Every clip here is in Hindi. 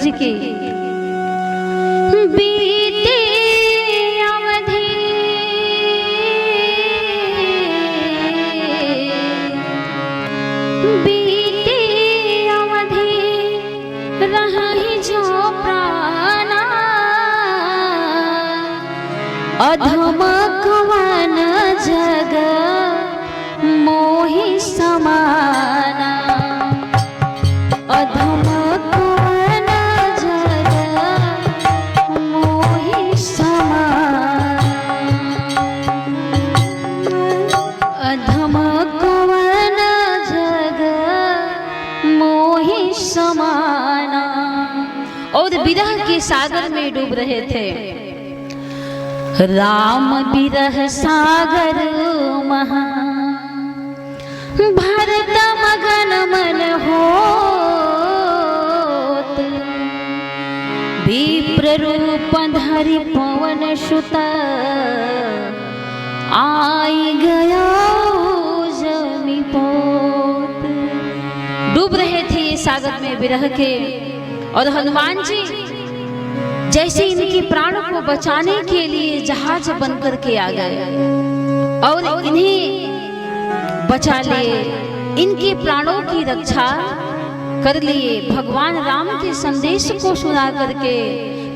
जी की। बीते अवधि बीते अवधि रही जो प्राणा अधम कवन जग मोहि समाना अधम कवन जग मोहि समाना अधम कवन जग मोहि समाना। और विरह के सागर में डूब रहे थे। राम विरह सागर महा भरत मगन मन होत विप्र रूप धरि पवन सुत आई गया जमी पोत। डूब रहे थे ये सागर में विरह के। और हनुमान जी जैसे इनके प्राण को बचाने के लिए जहाज बनकर के आ गए और इन्हें बचा लिए, इनके प्राणों की रक्षा कर लिए। भगवान राम के संदेश को सुना करके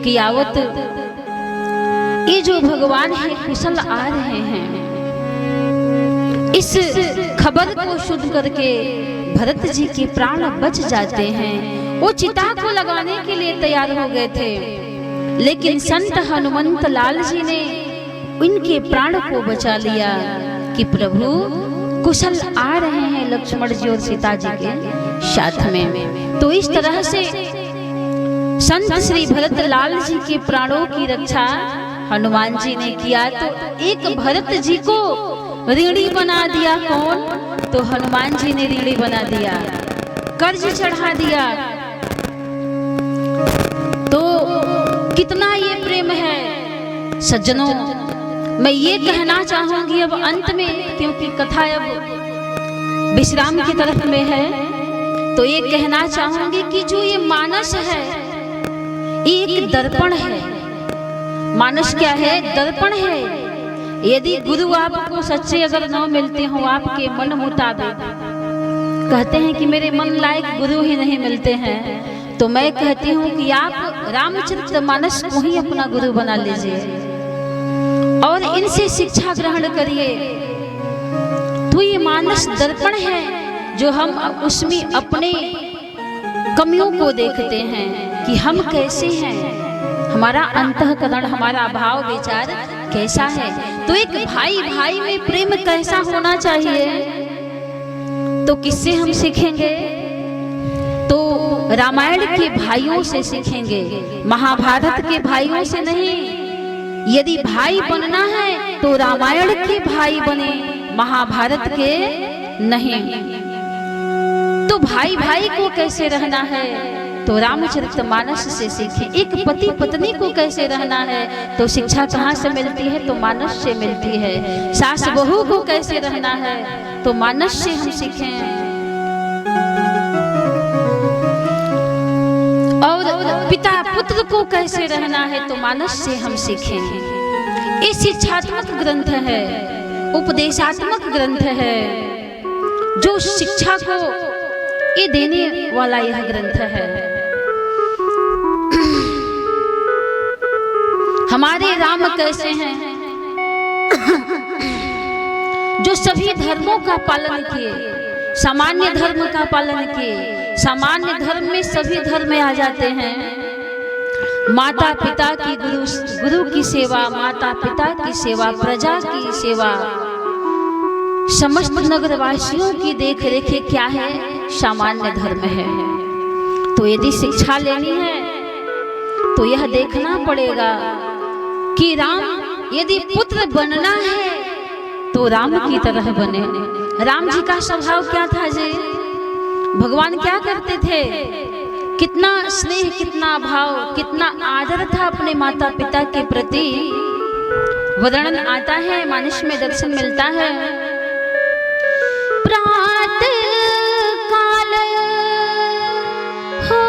कि आवत ये जो भगवान है कुशल आ रहे हैं। इस खबर को सुन करके भरत जी के प्राण बच जाते हैं। वो चिता को लगाने के लिए तैयार हो गए थे, लेकिन संत हनुमंत लाल जी ने इनके प्राण को बचा लिया कि प्रभु कुशल आ रहे हैं लक्ष्मण जी और सीता जी के साथ में। तो इस तरह से संत श्री भरत लाल जी के प्राणों की रक्षा हनुमान जी ने किया। तो एक भरत जी को ऋणी बना दिया। कौन? तो हनुमान जी ने ऋणी बना दिया, कर्ज चढ़ा दिया। तो कितना ये प्रेम है सज्जनों। मैं ये कहना चाहूंगी अब अंत में, क्योंकि कथा अब विश्राम की तरफ में है, तो ये कहना चाहूंगी कि जो ये मानस है ये एक दर्पण है। मानस क्या है? दर्पण है। यदि गुरु आपको सच्चे अगर न मिलते हो आपके मन मुताबिक, कहते हैं कि मेरे मन लायक गुरु ही नहीं मिलते हैं, तो मैं कहती हूँ कि आप रामचरितमानस को ही अपना गुरु बना लीजिए और इनसे शिक्षा ग्रहण करिए। तो ये मानस दर्पण है जो हम उसमें अपने कमियों को देखते हैं कि हम कैसे हैं, हमारा अंतःकरण, हमारा भाव विचार कैसा है। तो एक भाई भाई में प्रेम कैसा होना चाहिए, तो किससे हम सीखेंगे? तो रामायण के भाइयों से सीखेंगे, महाभारत के भाइयों से नहीं। यदि भाई बनना है तो रामायण के भाई बने, महाभारत के नहीं। तो भाई भाई को कैसे रहना है तो रामचरितमानस से सीखें। एक पति पत्नी को कैसे रहना है तो शिक्षा कहाँ से मिलती है? तो मानस से मिलती है। सास बहू को कैसे रहना है तो मानस से हम सीखें। और पिता पुत्र को कैसे रहना है तो मानस से हम सीखें। ये शिक्षात्मक ग्रंथ है, उपदेशात्मक ग्रंथ है, जो शिक्षा को ये देने वाला यह ग्रंथ है। हमारे राम कैसे हैं? जो सभी धर्मों का पालन किए, सामान्य धर्म का पालन किए। सामान्य धर्म में सभी धर्म आ जाते हैं। माता पिता की गुरु की सेवा, माता पिता की सेवा, प्रजा की सेवा, समस्त नगरवासियों की देख रेख क्या है? सामान्य धर्म है। तो यदि शिक्षा लेनी है तो यह देखना पड़ेगा कि राम यदि पुत्र बनना है तो राम की तरह बने। राम जी का स्वभाव क्या था जी? भगवान क्या करते थे? कितना स्नेह, कितना भाव, कितना आदर था अपने माता पिता के प्रति। वर्णन आता है, मानस में दर्शन मिलता है। प्रातः काल हो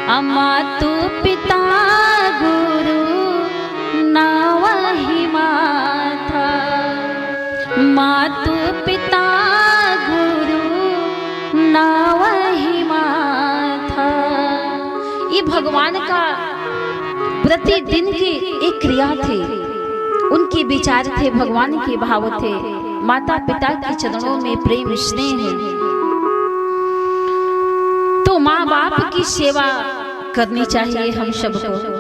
मातु पिता गुरु नावहि माथा, मातु पिता गुरु नावहि माथा। ये भगवान का प्रतिदिन की एक क्रिया थी, उनके विचार थे, भगवान के भाव थे। माता पिता के चरणों में प्रेम स्नेह है, तो माँ बाप की सेवा करनी चाहिए हम सबको।